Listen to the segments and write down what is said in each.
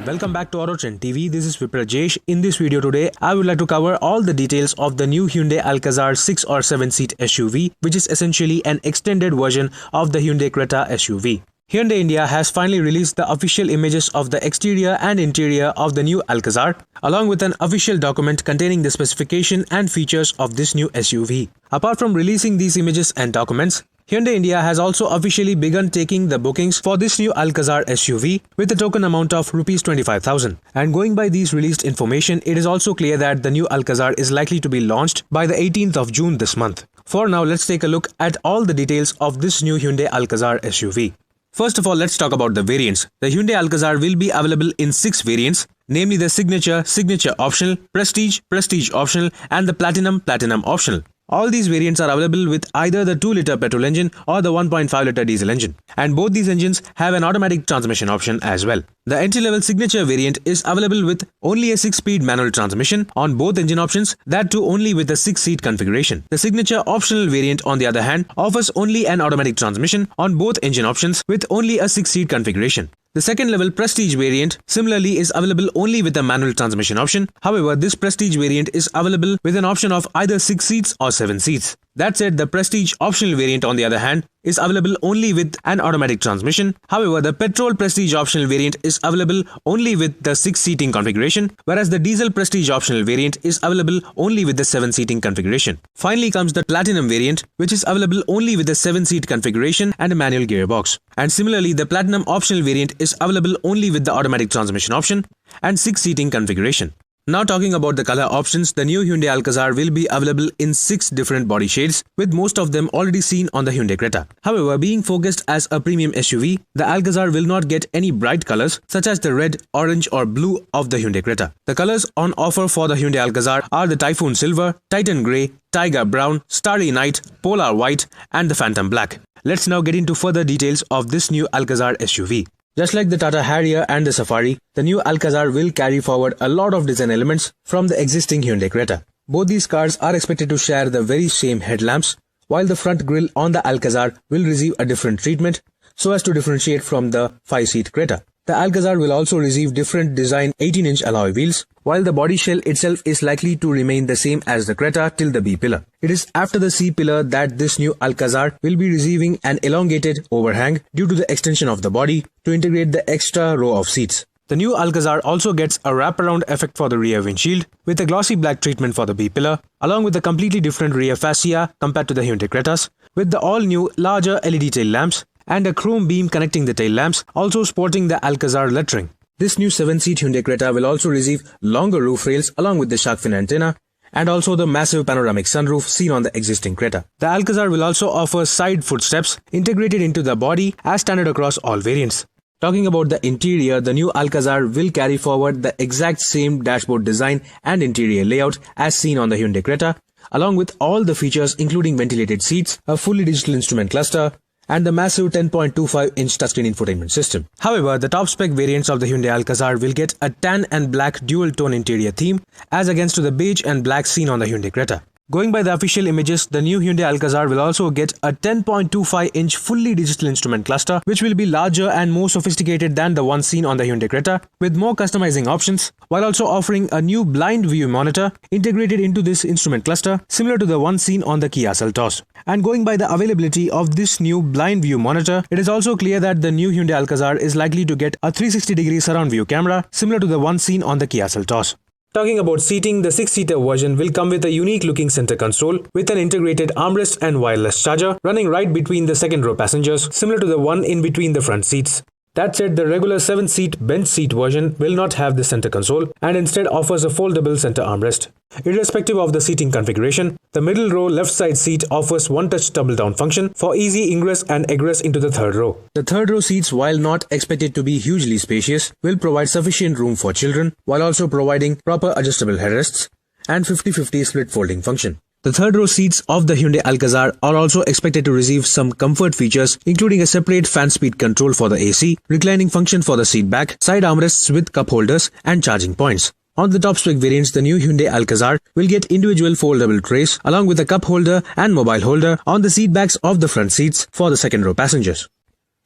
Welcome back to AutoTrend TV. This is Viprajesh. In this video today, I would like to cover all the details of the new Hyundai Alcazar 6 or 7 seat SUV, which is essentially an extended version of the Hyundai Creta SUV. Hyundai India has finally released the official images of the exterior and interior of the new Alcazar, along with an official document containing the specification and features of this new SUV. Apart from releasing these images and documents, Hyundai India has also officially begun taking the bookings for this new Alcazar SUV with a token amount of Rs 25,000. And going by these released information, it is also clear that the new Alcazar is likely to be launched by the 18th of June this month. For now, let's take a look at all the details of this new Hyundai Alcazar SUV. First of all, let's talk about the variants. The Hyundai Alcazar will be available in 6 variants, namely the Signature, Signature Optional, Prestige, Prestige Optional and the Platinum, Platinum Optional. All these variants are available with either the 2-liter petrol engine or the 1.5-liter diesel engine. And both these engines have an automatic transmission option as well. The entry-level Signature variant is available with only a 6-speed manual transmission on both engine options, that too only with a 6-seat configuration. The Signature Optional variant, on the other hand, offers only an automatic transmission on both engine options with only a 6-seat configuration. The second-level Prestige variant similarly is available only with a manual transmission option. However, this Prestige variant is available with an option of either 6 seats or 7 seats. That said, the Prestige Optional variant, on the other hand, is available only with an automatic transmission. However, the Petrol Prestige Optional variant is available only with the 6-seating configuration, whereas the Diesel Prestige Optional variant is available only with the 7-seating configuration. Finally comes the Platinum variant, which is available only with the 7-seat configuration and a manual gearbox. And similarly, the Platinum Optional variant is available only with the automatic transmission option and 6-seating configuration. Now talking about the color options, the new Hyundai Alcazar will be available in 6 different body shades, with most of them already seen on the Hyundai Creta. However, being focused as a premium SUV, the Alcazar will not get any bright colors such as the red, orange or blue of the Hyundai Creta. The colors on offer for the Hyundai Alcazar are the Typhoon Silver, Titan Grey, Tiger Brown, Starry Night, Polar White and the Phantom Black. Let's now get into further details of this new Alcazar SUV. Just like the Tata Harrier and the Safari, the new Alcazar will carry forward a lot of design elements from the existing Hyundai Creta. Both these cars are expected to share the very same headlamps, while the front grille on the Alcazar will receive a different treatment so as to differentiate from the 5-seat Creta. The Alcazar will also receive different design 18-inch alloy wheels, while the body shell itself is likely to remain the same as the Creta till the B-pillar. It is after the C-pillar that this new Alcazar will be receiving an elongated overhang due to the extension of the body to integrate the extra row of seats. The new Alcazar also gets a wraparound effect for the rear windshield with a glossy black treatment for the B-pillar, along with a completely different rear fascia compared to the Hyundai Cretas, with the all-new larger LED tail lamps and a chrome beam connecting the tail lamps, also sporting the Alcazar lettering. This new 7-seat Hyundai Creta will also receive longer roof rails along with the shark fin antenna and also the massive panoramic sunroof seen on the existing Creta. The Alcazar will also offer side footsteps integrated into the body as standard across all variants. Talking about the interior, the new Alcazar will carry forward the exact same dashboard design and interior layout as seen on the Hyundai Creta, along with all the features including ventilated seats, a fully digital instrument cluster, and the massive 10.25-inch touchscreen infotainment system. However, the top-spec variants of the Hyundai Alcazar will get a tan and black dual-tone interior theme as against to the beige and black seen on the Hyundai Creta. Going by the official images, the new Hyundai Alcazar will also get a 10.25-inch fully digital instrument cluster, which will be larger and more sophisticated than the one seen on the Hyundai Creta, with more customizing options, while also offering a new blind view monitor integrated into this instrument cluster, similar to the one seen on the Kia Seltos. And going by the availability of this new blind view monitor, it is also clear that the new Hyundai Alcazar is likely to get a 360-degree surround view camera, similar to the one seen on the Kia Seltos. Talking about seating, the 6-seater version will come with a unique-looking center console with an integrated armrest and wireless charger running right between the second-row passengers, similar to the one in between the front seats. That said, the regular 7-seat bench seat version will not have the center console and instead offers a foldable center armrest. Irrespective of the seating configuration, the middle row left side seat offers one-touch double-down function for easy ingress and egress into the third row. The third row seats, while not expected to be hugely spacious, will provide sufficient room for children while also providing proper adjustable headrests and 50-50 split folding function. The third row seats of the Hyundai Alcazar are also expected to receive some comfort features, including a separate fan speed control for the AC, reclining function for the seat back, side armrests with cup holders and charging points. On the top spec variants, the new Hyundai Alcazar will get individual foldable trays along with a cup holder and mobile holder on the seat backs of the front seats for the second row passengers.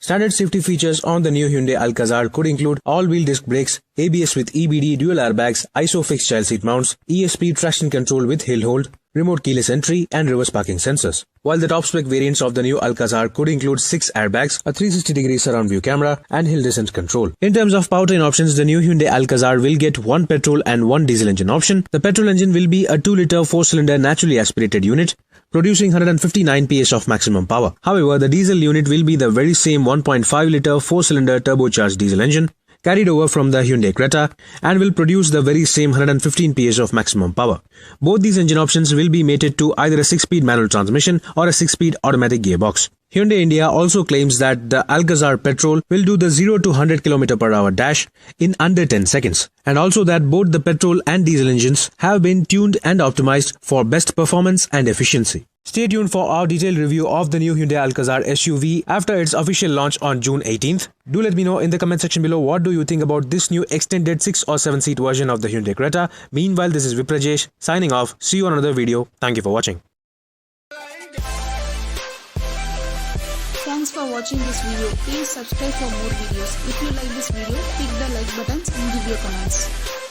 Standard safety features on the new Hyundai Alcazar could include all-wheel disc brakes, ABS with EBD dual airbags, ISOFIX child seat mounts, ESP traction control with hill hold, remote keyless entry and reverse parking sensors. While the top spec variants of the new Alcazar could include 6 airbags, a 360-degree surround view camera and hill descent control. In terms of powertrain options, the new Hyundai Alcazar will get one petrol and one diesel engine option. The petrol engine will be a 2-liter 4-cylinder naturally aspirated unit, producing 159 PS of maximum power. However, the diesel unit will be the very same 1.5-liter 4-cylinder turbocharged diesel engine carried over from the Hyundai Creta and will produce the very same 115 PS of maximum power. Both these engine options will be mated to either a 6-speed manual transmission or a 6-speed automatic gearbox. Hyundai India also claims that the Alcazar petrol will do the 0 to 100 km/h dash in under 10 seconds, and also that both the petrol and diesel engines have been tuned and optimized for best performance and efficiency. Stay tuned for our detailed review of the new Hyundai Alcazar SUV after its official launch on June 18th. Do let me know in the comment section below what do you think about this new extended 6 or 7 seat version of the Hyundai Creta. Meanwhile, this is Viprajesh signing off. See you on another video. Thank you for watching. Thanks for watching this video. Please subscribe for more videos. If you like this video, click the like buttons and give your comments.